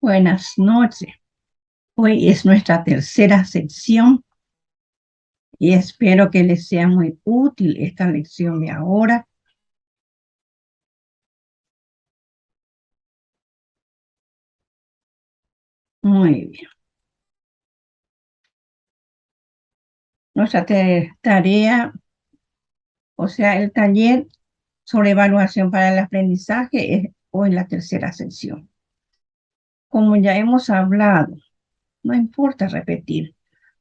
Buenas noches. Hoy es nuestra tercera sección y espero que les sea muy útil esta lección de ahora. Muy bien. Nuestra tarea, o sea, el taller sobre evaluación para el aprendizaje es hoy la tercera sección. Como ya hemos hablado, no importa repetir,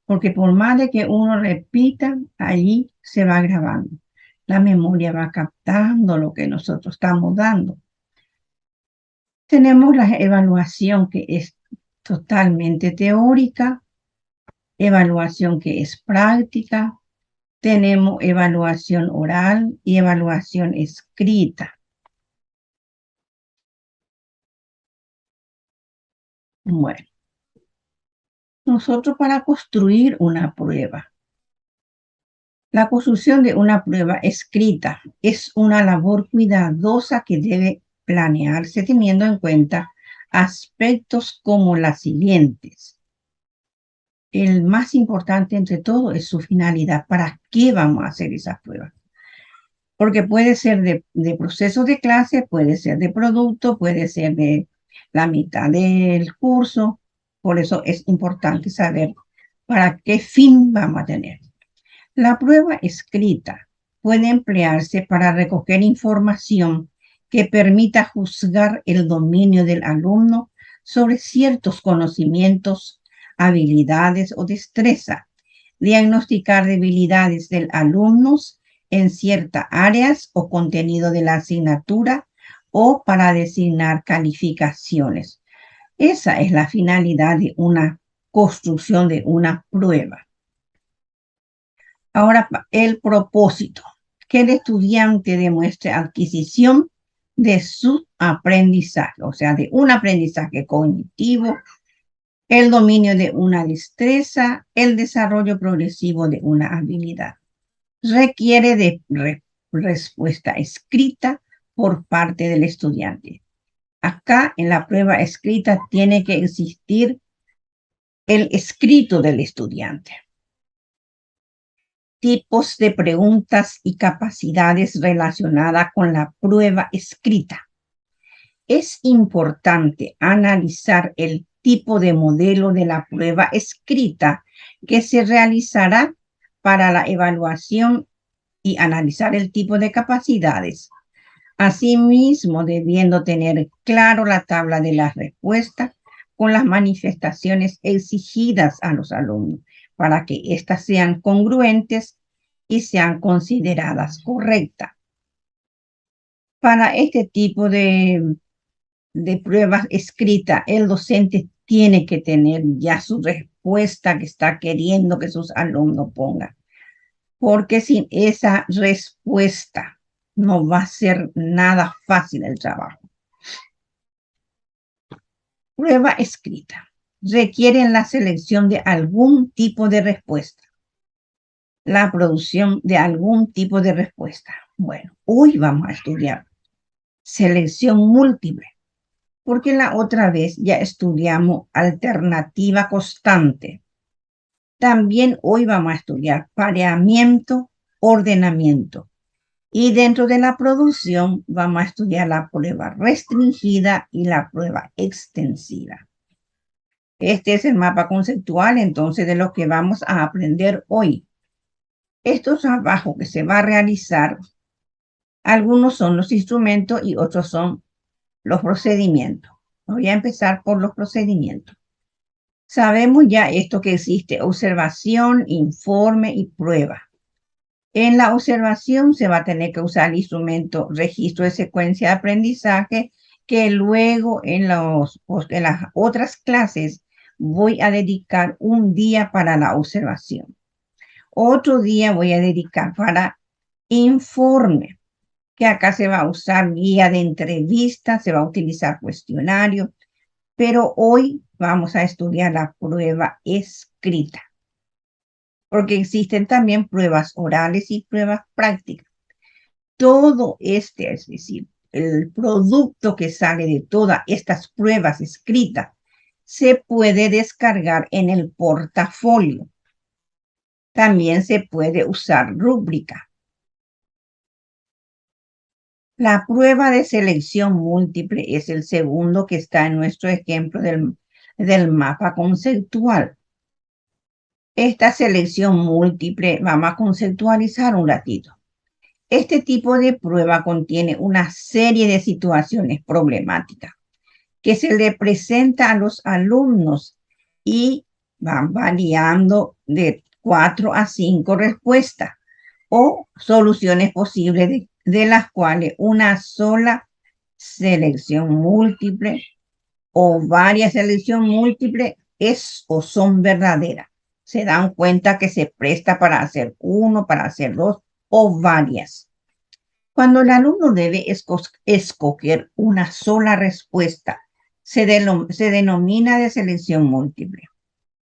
porque por más de que uno repita, allí se va grabando. La memoria va captando lo que nosotros estamos dando. Tenemos la evaluación que es totalmente teórica, evaluación que es práctica, tenemos evaluación oral y evaluación escrita. Bueno, nosotros para construir una prueba, la construcción de una prueba escrita es una labor cuidadosa que debe planearse teniendo en cuenta aspectos como las siguientes. El más importante entre todo es su finalidad. ¿Para qué vamos a hacer esa prueba? Porque puede ser de proceso de clase, puede ser de producto, puede ser de la mitad del curso. Por eso es importante saber para qué fin vamos a tener. La prueba escrita puede emplearse para recoger información que permita juzgar el dominio del alumno sobre ciertos conocimientos, habilidades o destreza, diagnosticar debilidades del alumno en ciertas áreas o contenido de la asignatura o para designar calificaciones. Esa es la finalidad de una construcción de una prueba. Ahora, el propósito, que el estudiante demuestre adquisición de su aprendizaje, o sea, de un aprendizaje cognitivo, el dominio de una destreza, el desarrollo progresivo de una habilidad. Requiere de respuesta escrita por parte del estudiante. Acá en la prueba escrita tiene que existir el escrito del estudiante. Tipos de preguntas y capacidades relacionadas con la prueba escrita. Es importante analizar el tipo de modelo de la prueba escrita que se realizará para la evaluación y analizar el tipo de capacidades. Asimismo, debiendo tener claro la tabla de las respuestas con las manifestaciones exigidas a los alumnos para que éstas sean congruentes y sean consideradas correctas. Para este tipo de pruebas escritas, el docente tiene que tener ya su respuesta que está queriendo que sus alumnos pongan, porque sin esa respuesta no va a ser nada fácil el trabajo. Prueba escrita. Requieren la selección de algún tipo de respuesta. La producción de algún tipo de respuesta. Bueno, hoy vamos a estudiar selección múltiple, porque la otra vez ya estudiamos alternativa constante. También hoy vamos a estudiar pareamiento, ordenamiento. Y dentro de la producción vamos a estudiar la prueba restringida y la prueba extensiva. Este es el mapa conceptual, entonces, de lo que vamos a aprender hoy. Estos trabajos que se va a realizar, algunos son los instrumentos y otros son los procedimientos. Voy a empezar por los procedimientos. Sabemos ya esto que existe: observación, informe y prueba. En la observación se va a tener que usar el instrumento registro de secuencia de aprendizaje, que luego en las otras clases voy a dedicar un día para la observación. Otro día voy a dedicar para informe, que acá se va a usar guía de entrevista, se va a utilizar cuestionario, pero hoy vamos a estudiar la prueba escrita, porque existen también pruebas orales y pruebas prácticas. Todo es decir, el producto que sale de todas estas pruebas escritas se puede descargar en el portafolio. También se puede usar rúbrica. La prueba de selección múltiple es el segundo que está en nuestro ejemplo del mapa conceptual. Esta selección múltiple vamos a conceptualizar un ratito. Este tipo de prueba contiene una serie de situaciones problemáticas que se le presenta a los alumnos y van variando de 4 a 5 respuestas o soluciones posibles de las cuales una sola selección múltiple o varias selecciones múltiples es o son verdaderas. Se dan cuenta que se presta para hacer uno, para hacer dos o varias. Cuando el alumno debe escoger una sola respuesta, se denomina de selección múltiple.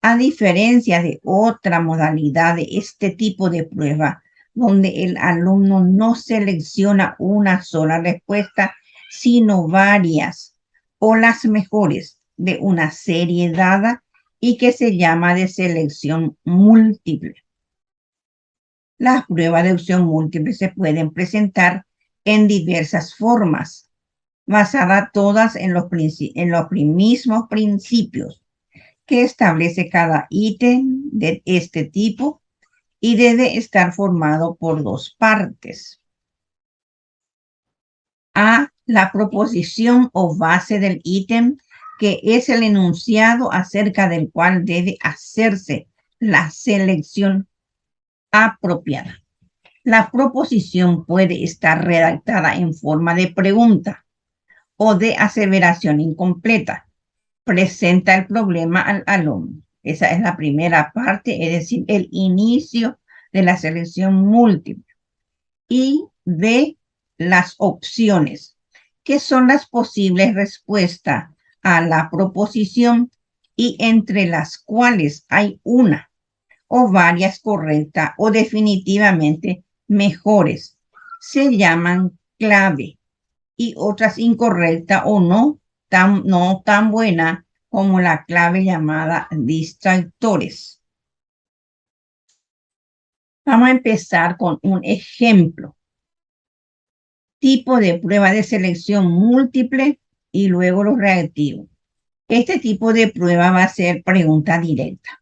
A diferencia de otra modalidad de este tipo de prueba, donde el alumno no selecciona una sola respuesta, sino varias o las mejores de una serie dada y que se llama de selección múltiple. Las pruebas de opción múltiple se pueden presentar en diversas formas, basadas todas en los mismos principios que establece cada ítem de este tipo y debe estar formado por dos partes. A, la proposición o base del ítem, que es el enunciado acerca del cual debe hacerse la selección apropiada. La proposición puede estar redactada en forma de pregunta o de aseveración incompleta. Presenta el problema al alumno. Esa es la primera parte, es decir, el inicio de la selección múltiple. Y B, las opciones, que son las posibles respuestas a la proposición y entre las cuales hay una o varias correctas o definitivamente mejores. Se llaman clave y otras incorrectas o no tan buena como la clave llamada distractores. Vamos a empezar con un ejemplo. Tipo de prueba de selección múltiple y luego los reactivos. Este tipo de prueba va a ser pregunta directa.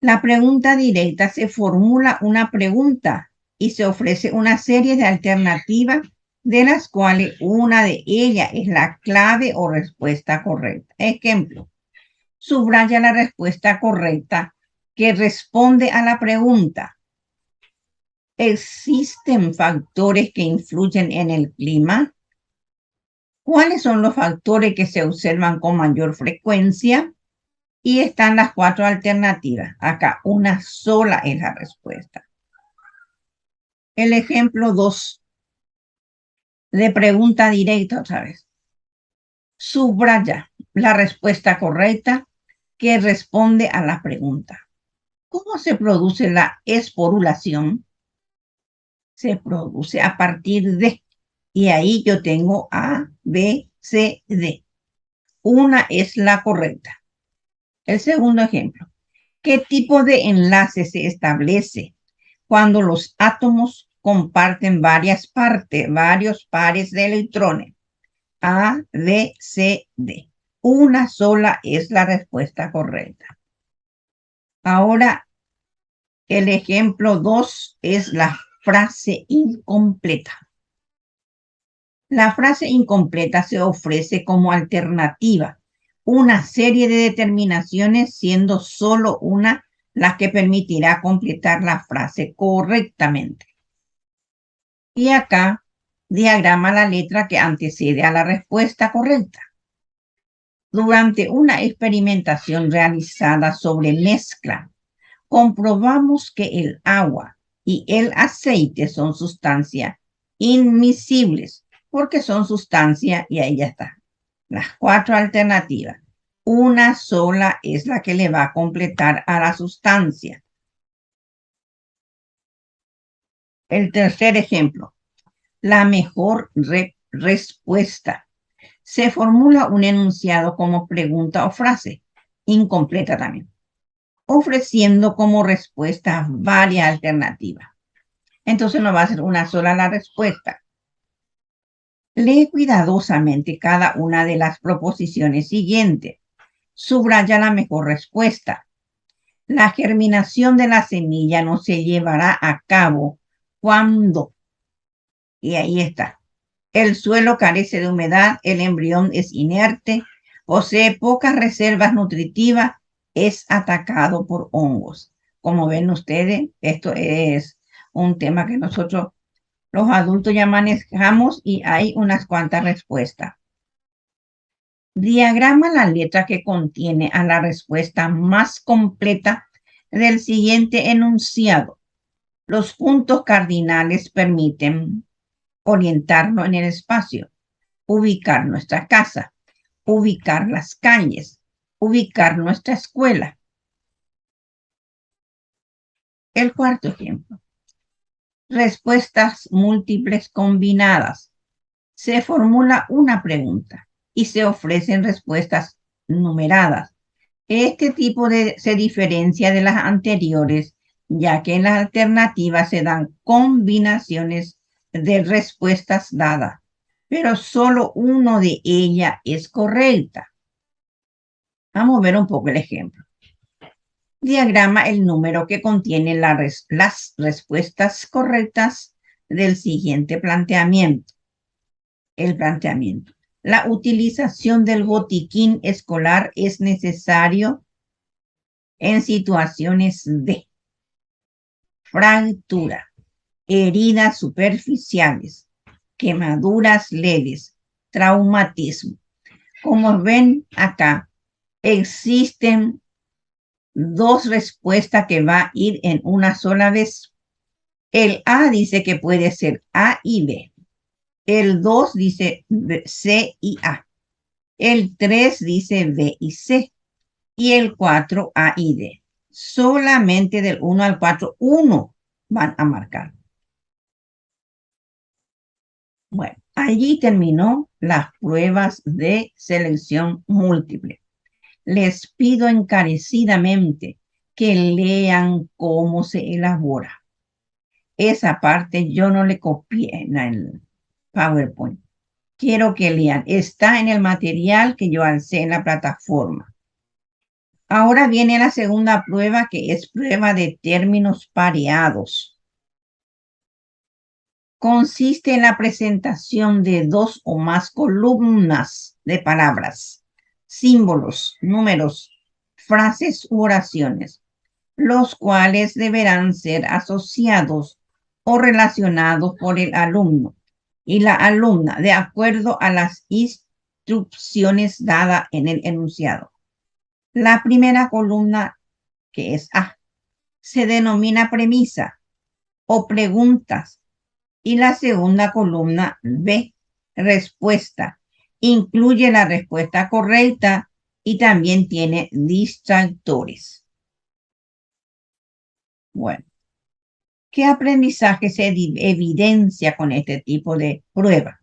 La pregunta directa se formula una pregunta y se ofrece una serie de alternativas de las cuales una de ellas es la clave o respuesta correcta. Ejemplo, subraya la respuesta correcta que responde a la pregunta. ¿Existen factores que influyen en el clima? ¿Cuáles son los factores que se observan con mayor frecuencia? Y están las 4 alternativas. Acá una sola es la respuesta. El ejemplo 2 de pregunta directa otra vez. Subraya la respuesta correcta que responde a la pregunta. ¿Cómo se produce la esporulación? Se produce a partir de, y ahí yo tengo A, B, C, D. Una es la correcta. El segundo ejemplo. ¿Qué tipo de enlace se establece cuando los átomos comparten varios pares de electrones? A, B, C, D. Una sola es la respuesta correcta. Ahora, el ejemplo 2 es la frase incompleta. La frase incompleta se ofrece como alternativa, una serie de determinaciones siendo solo una la que permitirá completar la frase correctamente. Y acá diagrama la letra que antecede a la respuesta correcta. Durante una experimentación realizada sobre mezcla, comprobamos que el agua y el aceite son sustancias inmiscibles, porque son sustancias, y ahí ya está. Las 4 alternativas. Una sola es la que le va a completar a la sustancia. El tercer ejemplo. La mejor respuesta. Se formula un enunciado como pregunta o frase, incompleta también, ofreciendo como respuesta varias alternativas. Entonces no va a ser una sola la respuesta. Lee cuidadosamente cada una de las proposiciones siguientes. Subraya la mejor respuesta. La germinación de la semilla no se llevará a cabo cuando, y ahí está, el suelo carece de humedad, el embrión es inerte, posee pocas reservas nutritivas, es atacado por hongos. Como ven ustedes, esto es un tema que nosotros los adultos ya manejamos y hay unas cuantas respuestas. Diagrama la letra que contiene a la respuesta más completa del siguiente enunciado. Los puntos cardinales permiten orientarnos en el espacio, ubicar nuestra casa, ubicar las calles, ubicar nuestra escuela. El cuarto ejemplo. Respuestas múltiples combinadas. Se formula una pregunta y se ofrecen respuestas numeradas. Este tipo se diferencia de las anteriores, ya que en las alternativas se dan combinaciones de respuestas dadas, pero solo uno de ellas es correcta. Vamos a ver un poco el ejemplo. Diagrama el número que contiene las respuestas correctas del siguiente planteamiento. El planteamiento. La utilización del botiquín escolar es necesario en situaciones de fractura, heridas superficiales, quemaduras leves, traumatismo. Como ven acá, existen dos respuestas que va a ir en una sola vez. El A dice que puede ser A y B. El 2 dice C y A. El 3 dice B y C. Y el 4 A y D. Solamente del 1 al 4, 1 van a marcar. Bueno, allí terminó las pruebas de selección múltiple. Les pido encarecidamente que lean cómo se elabora. Esa parte yo no le copié en el PowerPoint. Quiero que lean. Está en el material que yo alcé en la plataforma. Ahora viene la segunda prueba, que es prueba de términos pareados. Consiste en la presentación de dos o más columnas de palabras, símbolos, números, frases u oraciones, los cuales deberán ser asociados o relacionados por el alumno y la alumna de acuerdo a las instrucciones dadas en el enunciado. La primera columna, que es A, se denomina premisa o preguntas, y la segunda columna, B, respuesta. Incluye la respuesta correcta y también tiene distractores. Bueno, ¿qué aprendizaje se evidencia con este tipo de prueba?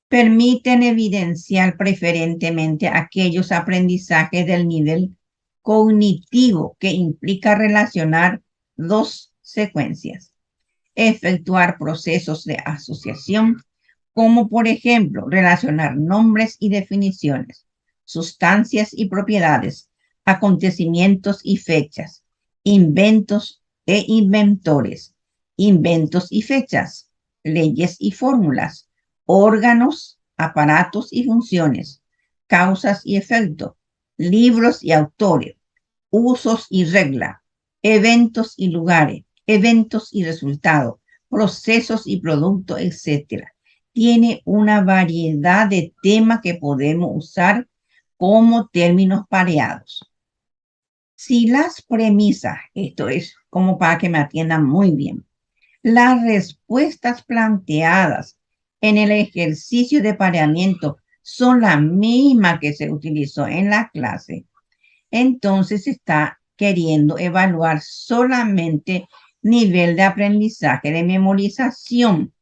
Permiten evidenciar preferentemente aquellos aprendizajes del nivel cognitivo que implica relacionar dos secuencias, efectuar procesos de asociación, como por ejemplo relacionar nombres y definiciones, sustancias y propiedades, acontecimientos y fechas, inventos e inventores, inventos y fechas, leyes y fórmulas, órganos, aparatos y funciones, causas y efectos, libros y autores, usos y reglas, eventos y lugares, eventos y resultados, procesos y productos, etc. Tiene una variedad de temas que podemos usar como términos pareados. Si las premisas, esto es como para que me atiendan muy bien, las respuestas planteadas en el ejercicio de pareamiento son las mismas que se utilizó en la clase, entonces está queriendo evaluar solamente nivel de aprendizaje, de memorización,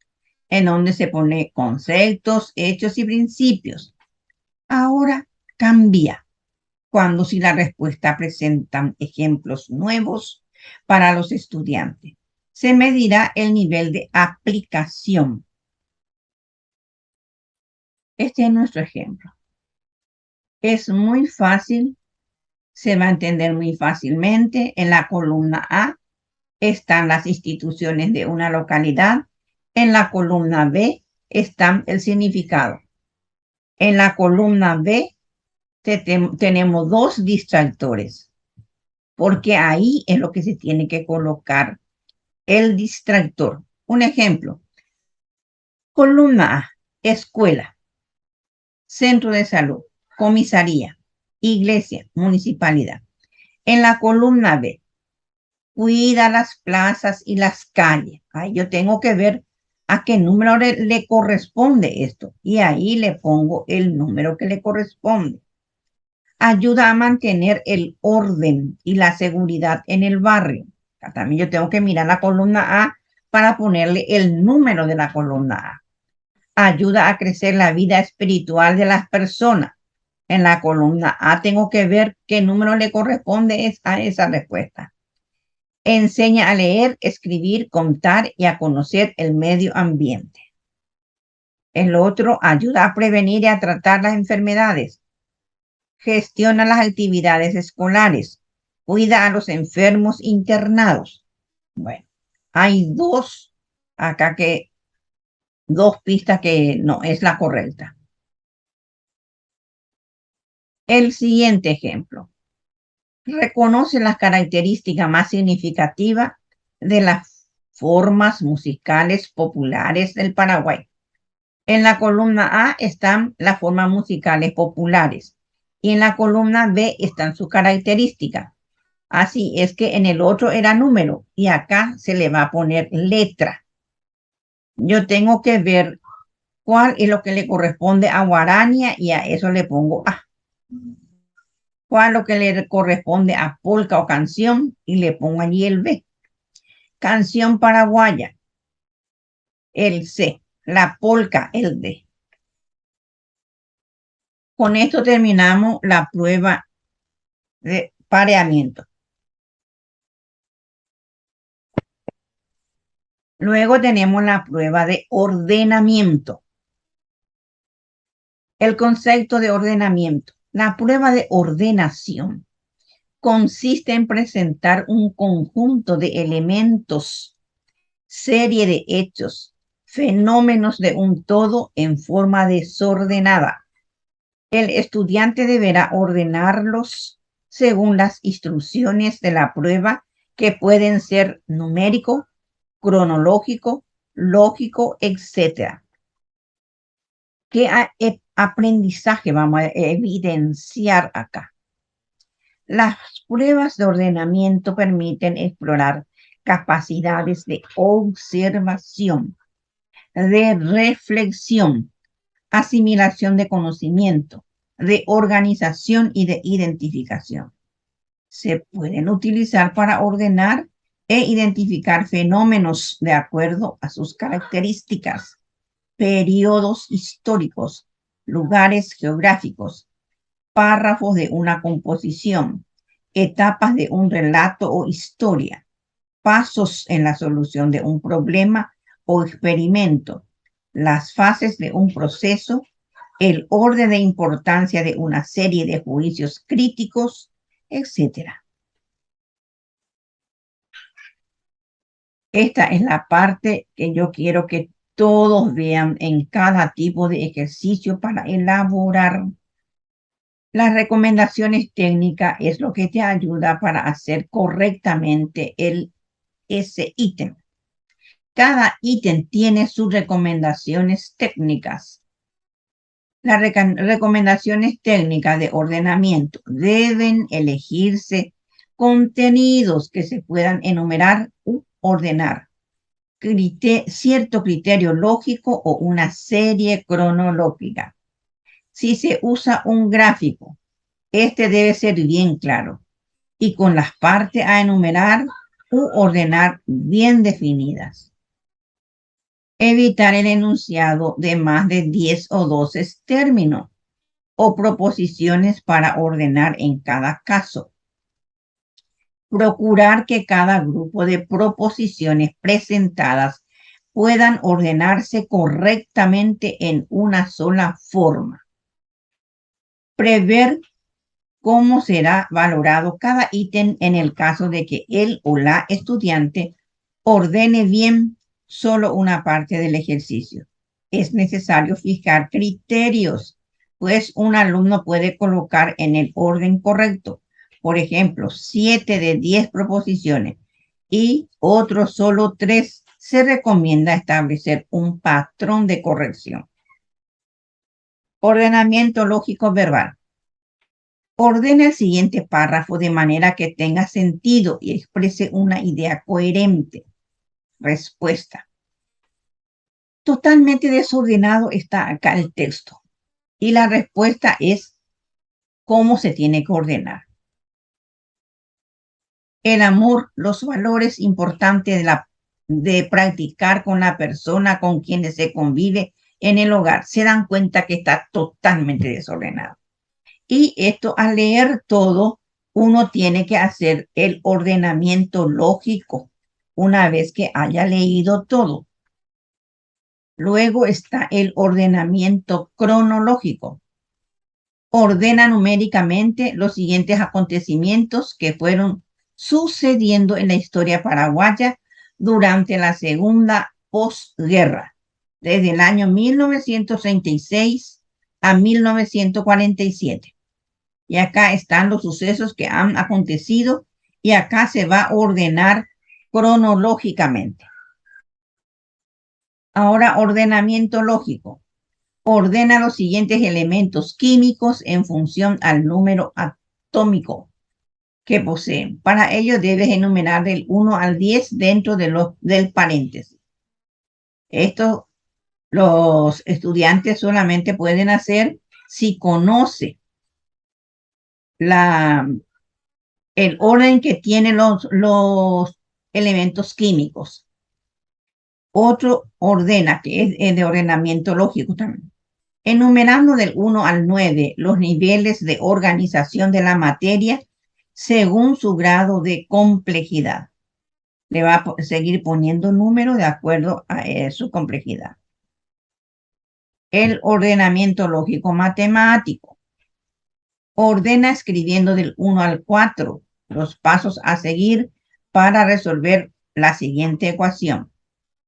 en donde se pone conceptos, hechos y principios. Ahora cambia cuando si la respuesta presentan ejemplos nuevos para los estudiantes. Se medirá el nivel de aplicación. Este es nuestro ejemplo. Es muy fácil, se va a entender muy fácilmente. En la columna A están las instituciones de una localidad. En la columna B está el significado. En la columna B tenemos dos distractores, porque ahí es lo que se tiene que colocar el distractor. Un ejemplo, columna A, escuela, centro de salud, comisaría, iglesia, municipalidad. En la columna B, cuida las plazas y las calles. Ahí yo tengo que ver a qué número le corresponde esto. Y ahí le pongo el número que le corresponde. Ayuda a mantener el orden y la seguridad en el barrio. También yo tengo que mirar la columna A para ponerle el número de la columna A. Ayuda a crecer la vida espiritual de las personas. En la columna A tengo que ver qué número le corresponde a esa respuesta. Enseña a leer, escribir, contar y a conocer el medio ambiente. El otro ayuda a prevenir y a tratar las enfermedades. Gestiona las actividades escolares. Cuida a los enfermos internados. Bueno, hay dos pistas que no es la correcta. El siguiente ejemplo. Reconoce las características más significativas de las formas musicales populares del Paraguay. En la columna A están las formas musicales populares y en la columna B están sus características. Así es que en el otro era número y acá se le va a poner letra. Yo tengo que ver cuál es lo que le corresponde a guarania y a eso le pongo A. Cuál es lo que le corresponde a polca o canción y le pongo allí el B. Canción paraguaya, el C. La polca, el D. Con esto terminamos la prueba de pareamiento. Luego tenemos la prueba de ordenamiento. El concepto de ordenamiento. La prueba de ordenación consiste en presentar un conjunto de elementos, serie de hechos, fenómenos de un todo en forma desordenada. El estudiante deberá ordenarlos según las instrucciones de la prueba, que pueden ser numérico, cronológico, lógico, etc. ¿Qué aprendizaje vamos a evidenciar acá? Las pruebas de ordenamiento permiten explorar capacidades de observación, de reflexión, asimilación de conocimiento, de organización y de identificación. Se pueden utilizar para ordenar e identificar fenómenos de acuerdo a sus características, periodos históricos, lugares geográficos, párrafos de una composición, etapas de un relato o historia, pasos en la solución de un problema o experimento, las fases de un proceso, el orden de importancia de una serie de juicios críticos, etc. Esta es la parte que yo quiero que todos vean en cada tipo de ejercicio para elaborar. Las recomendaciones técnicas es lo que te ayuda para hacer correctamente ese ítem. Cada ítem tiene sus recomendaciones técnicas. Las recomendaciones técnicas de ordenamiento deben elegirse contenidos que se puedan enumerar u ordenar, cierto criterio lógico o una serie cronológica. Si se usa un gráfico, este debe ser bien claro y con las partes a enumerar u ordenar bien definidas. Evitar el enunciado de más de 10 o 12 términos. o proposiciones para ordenar en cada caso. Procurar que cada grupo de proposiciones presentadas puedan ordenarse correctamente en una sola forma. Prever cómo será valorado cada ítem en el caso de que él o la estudiante ordene bien solo una parte del ejercicio. Es necesario fijar criterios, pues un alumno puede colocar en el orden correcto, por ejemplo, 7 de 10 proposiciones y otros solo 3. Se recomienda establecer un patrón de corrección. Ordenamiento lógico verbal. Ordena el siguiente párrafo de manera que tenga sentido y exprese una idea coherente. Respuesta. Totalmente desordenado está acá el texto. Y la respuesta es cómo se tiene que ordenar. El amor, los valores importantes de practicar con la persona con quienes se convive en el hogar. Se dan cuenta que está totalmente desordenado. Y esto, al leer todo, uno tiene que hacer el ordenamiento lógico una vez que haya leído todo. Luego está el ordenamiento cronológico. Ordena numéricamente los siguientes acontecimientos que fueron sucediendo en la historia paraguaya durante la segunda posguerra, desde el año 1936 a 1947. Y acá están los sucesos que han acontecido y acá se va a ordenar cronológicamente. Ahora, ordenamiento lógico. Ordena los siguientes elementos químicos en función al número atómico que poseen. Para ello debes enumerar del 1 al 10 dentro del paréntesis. Esto los estudiantes solamente pueden hacer si conoce el orden que tienen los elementos químicos. Otro ordena, que es de ordenamiento lógico también. Enumerando del 1 al 9 los niveles de organización de la materia según su grado de complejidad. Le va a seguir poniendo número de acuerdo a su complejidad. El ordenamiento lógico matemático. Ordena escribiendo del 1 al 4 los pasos a seguir para resolver la siguiente ecuación.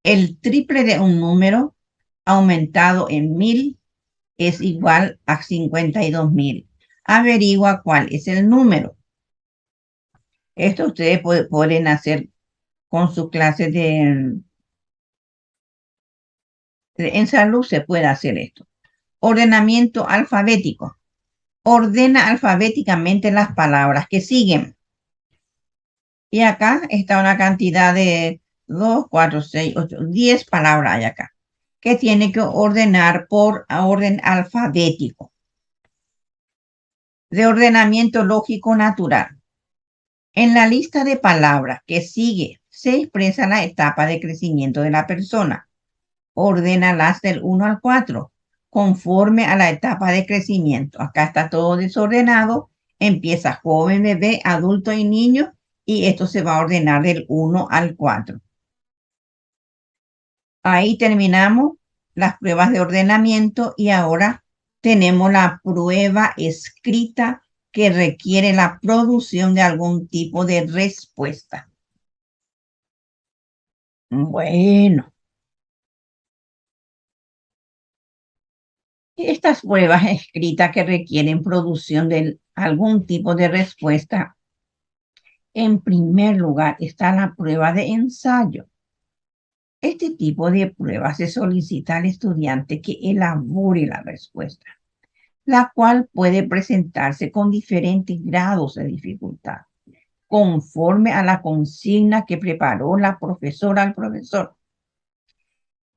El triple de un número aumentado en 1000 es igual a 52.000. Averigua cuál es el número. Esto ustedes pueden hacer con su clase en salud, se puede hacer esto. Ordenamiento alfabético. Ordena alfabéticamente las palabras que siguen. Y acá está una cantidad de 2, 4, 6, 8, 10 palabras hay acá, que tiene que ordenar por orden alfabético. De ordenamiento lógico natural. En la lista de palabras que sigue se expresa la etapa de crecimiento de la persona. Ordénalas del 1 al 4, conforme a la etapa de crecimiento. Acá está todo desordenado. Empieza joven, bebé, adulto y niño, y esto se va a ordenar del 1 al 4. Ahí terminamos las pruebas de ordenamiento y ahora tenemos la prueba escrita que requiere la producción de algún tipo de respuesta. Bueno, estas pruebas escritas que requieren producción de algún tipo de respuesta, en primer lugar está la prueba de ensayo. Este tipo de prueba se solicita al estudiante que elabore la respuesta, la cual puede presentarse con diferentes grados de dificultad, conforme a la consigna que preparó la profesora al profesor.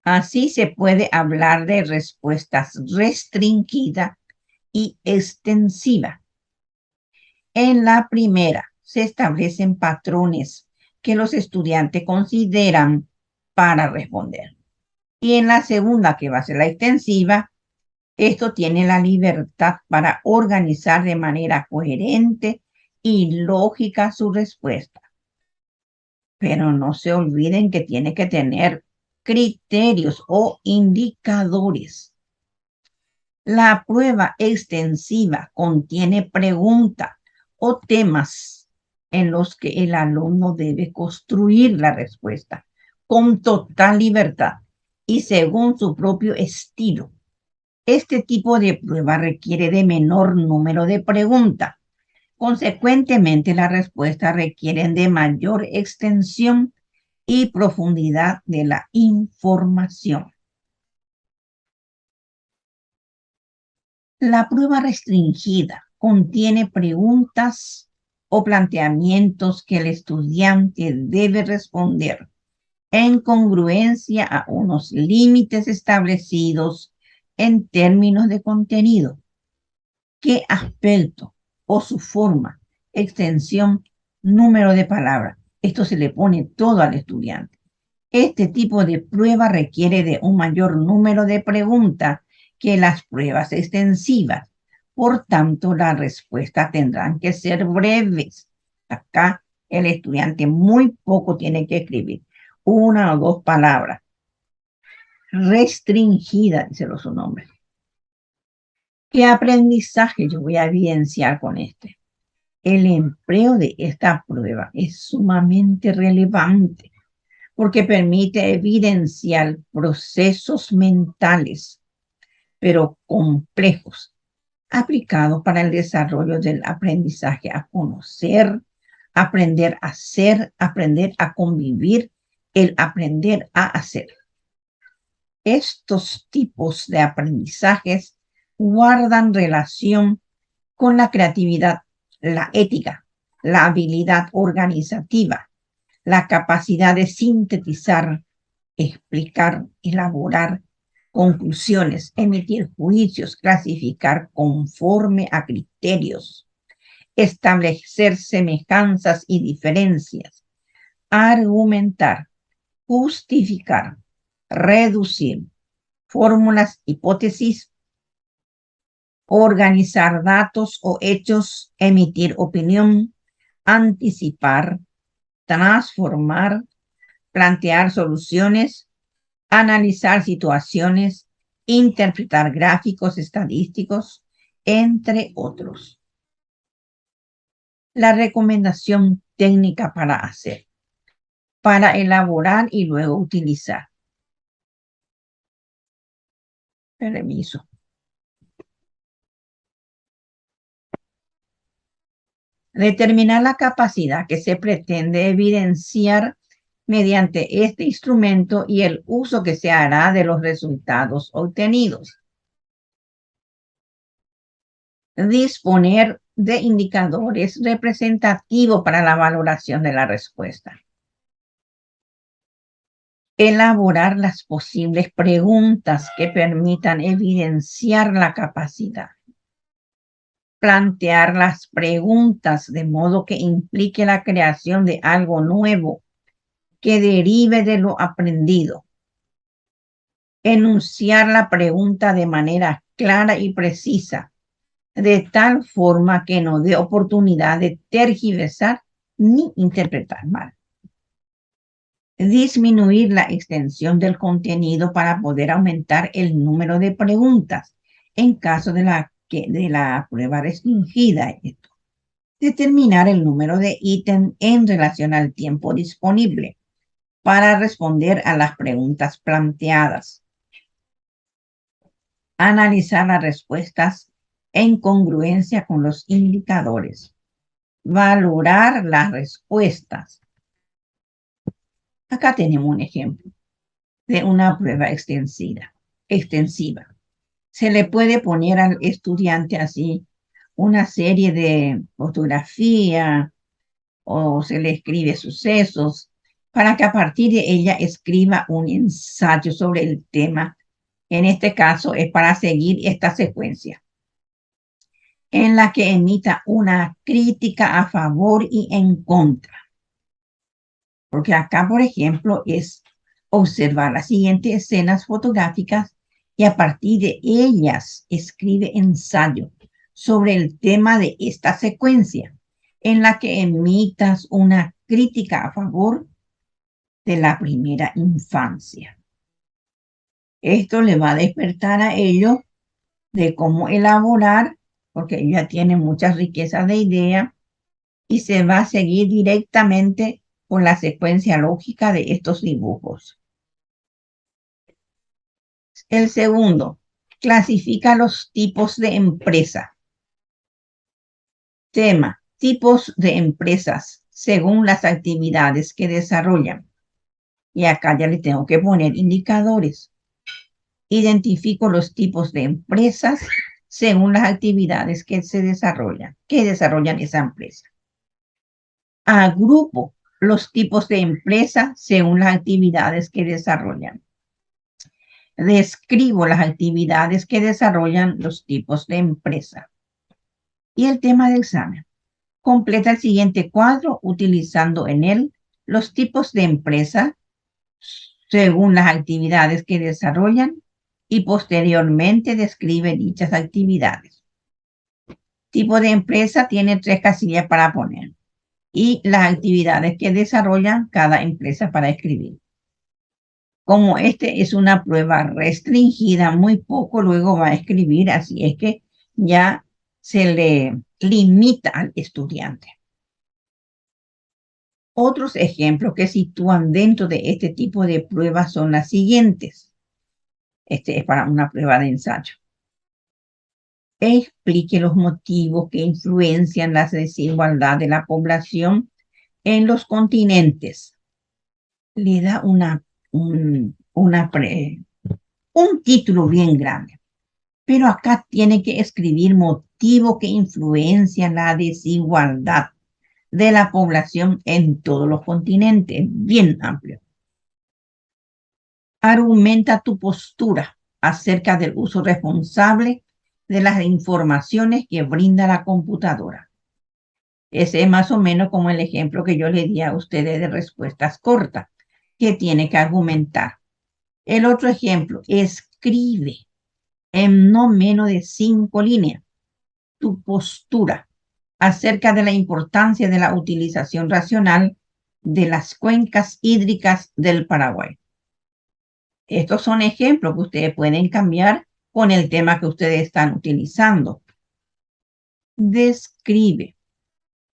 Así se puede hablar de respuestas restringidas y extensivas. En la primera se establecen patrones que los estudiantes consideran para responder. Y en la segunda, que va a ser la extensiva, Esto tiene la libertad para organizar de manera coherente y lógica su respuesta. Pero no se olviden que tiene que tener criterios o indicadores. La prueba extensiva contiene preguntas o temas en los que el alumno debe construir la respuesta con total libertad y según su propio estilo. Este tipo de prueba requiere de menor número de preguntas. Consecuentemente, las respuestas requieren de mayor extensión y profundidad de la información. La prueba restringida contiene preguntas o planteamientos que el estudiante debe responder en congruencia a unos límites establecidos en términos de contenido. ¿Qué aspecto o su forma, extensión, número de palabras? Esto se le pone todo al estudiante. Este tipo de prueba requiere de un mayor número de preguntas que las pruebas extensivas. Por tanto, las respuestas tendrán que ser breves. Acá el estudiante muy poco tiene que escribir, una o dos palabras. Restringida, dice su nombre. ¿Qué aprendizaje yo voy a evidenciar con este? El empleo de esta prueba es sumamente relevante porque permite evidenciar procesos mentales, pero complejos, aplicados para el desarrollo del aprendizaje a conocer, aprender a ser, aprender a convivir, el aprender a hacer. Estos tipos de aprendizajes guardan relación con la creatividad, la ética, la habilidad organizativa, la capacidad de sintetizar, explicar, elaborar conclusiones, emitir juicios, clasificar conforme a criterios, establecer semejanzas y diferencias, argumentar, justificar, reducir fórmulas, hipótesis, organizar datos o hechos, emitir opinión, anticipar, transformar, plantear soluciones, analizar situaciones, interpretar gráficos estadísticos, entre otros. La recomendación técnica para hacer, para elaborar y luego utilizar. Permiso. Determinar la capacidad que se pretende evidenciar mediante este instrumento y el uso que se hará de los resultados obtenidos. Disponer de indicadores representativos para la valoración de la respuesta. Elaborar las posibles preguntas que permitan evidenciar la capacidad. Plantear las preguntas de modo que implique la creación de algo nuevo que derive de lo aprendido. Enunciar la pregunta de manera clara y precisa, de tal forma que no dé oportunidad de tergiversar ni interpretar mal. Disminuir la extensión del contenido para poder aumentar el número de preguntas en caso de la prueba restringida. Determinar el número de ítems en relación al tiempo disponible para responder a las preguntas planteadas. Analizar las respuestas en congruencia con los indicadores. Valorar las respuestas. Acá tenemos un ejemplo de una prueba extensiva. Se le puede poner al estudiante así una serie de fotografía o se le escribe sucesos para que a partir de ella escriba un ensayo sobre el tema. En este caso es para seguir esta secuencia en la que emita una crítica a favor y en contra. Porque acá, por ejemplo, es observar las siguientes escenas fotográficas y a partir de ellas escribe ensayo sobre el tema de esta secuencia, en la que emitas una crítica a favor de la primera infancia. Esto le va a despertar a ellos de cómo elaborar, porque ella tiene muchas riquezas de ideas, y se va a seguir directamente por la secuencia lógica de estos dibujos. El segundo, clasifica los tipos de empresa. Tema, tipos de empresas según las actividades que desarrollan. Y acá ya le tengo que poner indicadores. Identifico los tipos de empresas según las actividades que desarrollan esa empresa. Agrupo los tipos de empresa según las actividades que desarrollan. Describo las actividades que desarrollan los tipos de empresa. Y el tema de examen. Completa el siguiente cuadro utilizando en él los tipos de empresa según las actividades que desarrollan y posteriormente describe dichas actividades. Tipo de empresa tiene 3 casillas para poner y las actividades que desarrollan cada empresa para escribir. Como este es una prueba restringida, muy poco luego va a escribir, así es que ya se le limita al estudiante. Otros ejemplos que sitúan dentro de este tipo de pruebas son las siguientes. Este es para una prueba de ensayo. Explique los motivos que influencian la desigualdad de la población en los continentes. Le da un título bien grande. Pero acá tiene que escribir motivos que influencian la desigualdad de la población en todos los continentes. Bien amplio. Argumenta tu postura acerca del uso responsable de las informaciones que brinda la computadora. Ese es más o menos como el ejemplo que yo le di a ustedes de respuestas cortas, que tiene que argumentar. El otro ejemplo, escribe en no menos de 5 líneas tu postura acerca de la importancia de la utilización racional de las cuencas hídricas del Paraguay. Estos son ejemplos que ustedes pueden cambiar con el tema que ustedes están utilizando. Describe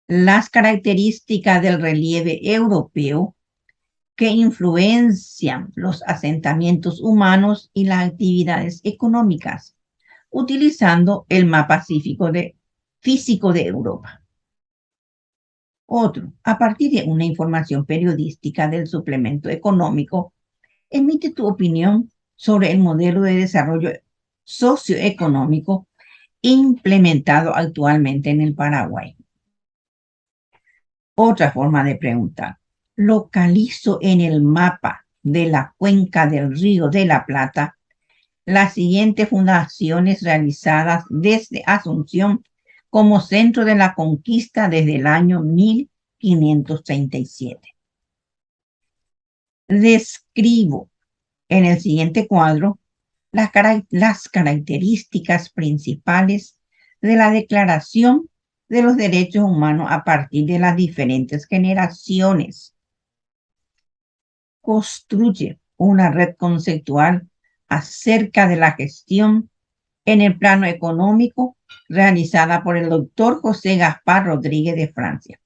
las características del relieve europeo que influencian los asentamientos humanos y las actividades económicas, utilizando el mapa físico de Europa. Otro, a partir de una información periodística del suplemento económico, emite tu opinión sobre el modelo de desarrollo socioeconómico implementado actualmente en el Paraguay. Otra forma de preguntar. Localizo en el mapa de la cuenca del Río de la Plata las siguientes fundaciones realizadas desde Asunción como centro de la conquista desde el año 1537. Describo en el siguiente cuadro las características principales de la Declaración de los Derechos Humanos a partir de las diferentes generaciones. Construye una red conceptual acerca de la gestión en el plano económico realizada por el doctor José Gaspar Rodríguez de Francia.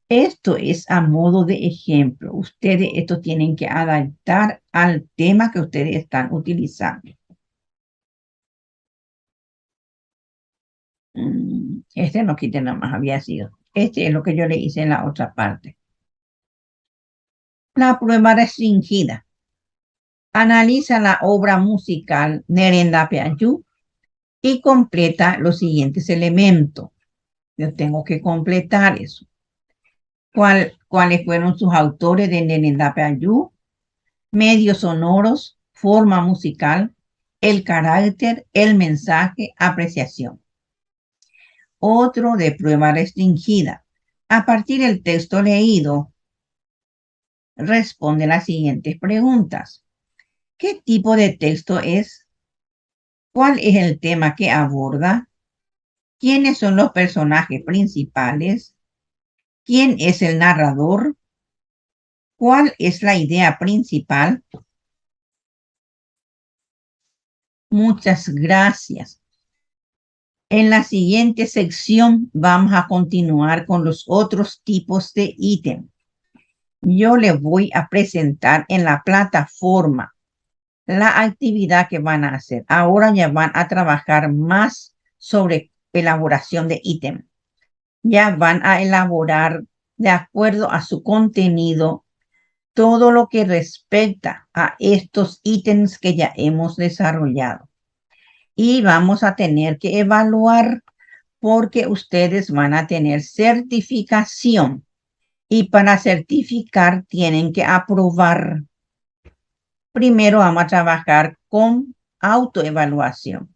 Esto es a modo de ejemplo. Ustedes esto tienen que adaptar al tema que ustedes están utilizando. Este no quité nada más, había sido. Este es lo que yo le hice en la otra parte. La prueba restringida. Analiza la obra musical Nerendapeayú y completa los siguientes elementos. Yo tengo que completar eso. ¿Cuáles fueron sus autores de Nerendapeayú? Medios sonoros, forma musical, el carácter, el mensaje, apreciación. Otro de prueba restringida. A partir del texto leído, responde las siguientes preguntas. ¿Qué tipo de texto es? ¿Cuál es el tema que aborda? ¿Quiénes son los personajes principales? ¿Quién es el narrador? ¿Cuál es la idea principal? Muchas gracias. En la siguiente sección vamos a continuar con los otros tipos de ítem. Yo les voy a presentar en la plataforma la actividad que van a hacer. Ahora ya van a trabajar más sobre elaboración de ítem. Ya van a elaborar de acuerdo a su contenido todo lo que respecta a estos ítems que ya hemos desarrollado. Y vamos a tener que evaluar porque ustedes van a tener certificación. Y para certificar tienen que aprobar. Primero vamos a trabajar con autoevaluación.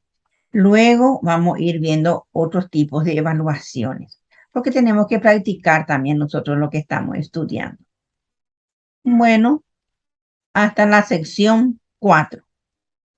Luego vamos a ir viendo otros tipos de evaluaciones, porque tenemos que practicar también nosotros lo que estamos estudiando. Bueno, hasta la sección 4.